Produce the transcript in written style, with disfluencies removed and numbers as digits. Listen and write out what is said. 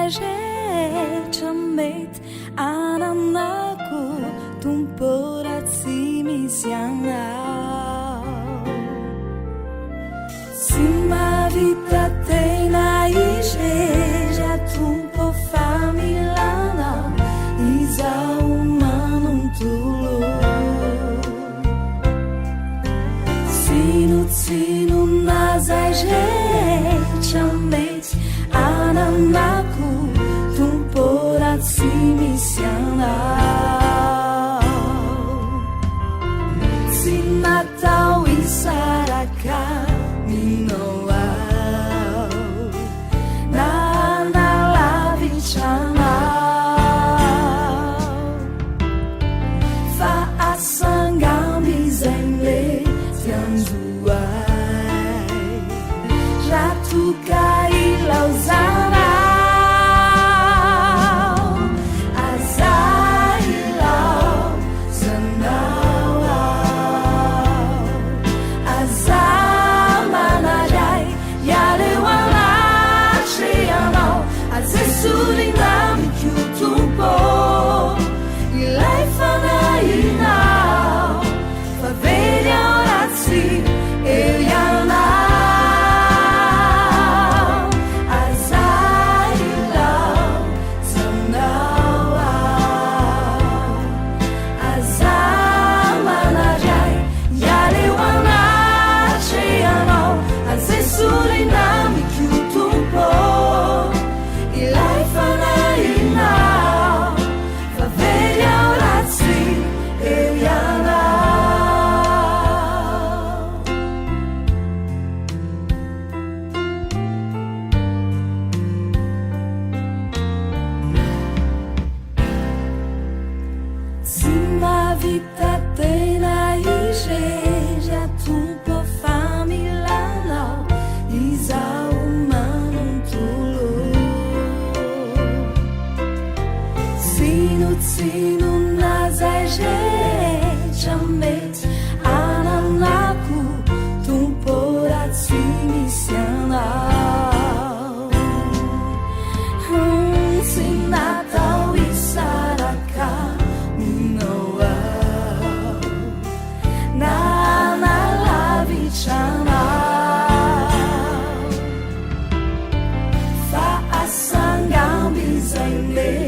Chamate ananako tumporatsy misy anao tsy mahavita tena izery atompo familanao izaho manontolo tsinotsino nazay rehetra mety ananako tumporatsy misy anao tsy natao isaraka minao ao na nalavitranao fa asangamby zay mety anjoay ratoka ilaozana tsino nazay rehetra mety ananako tumporatsy misy anao tsy natao isaraka minao ao na nalavitranao fa asangamby zay mety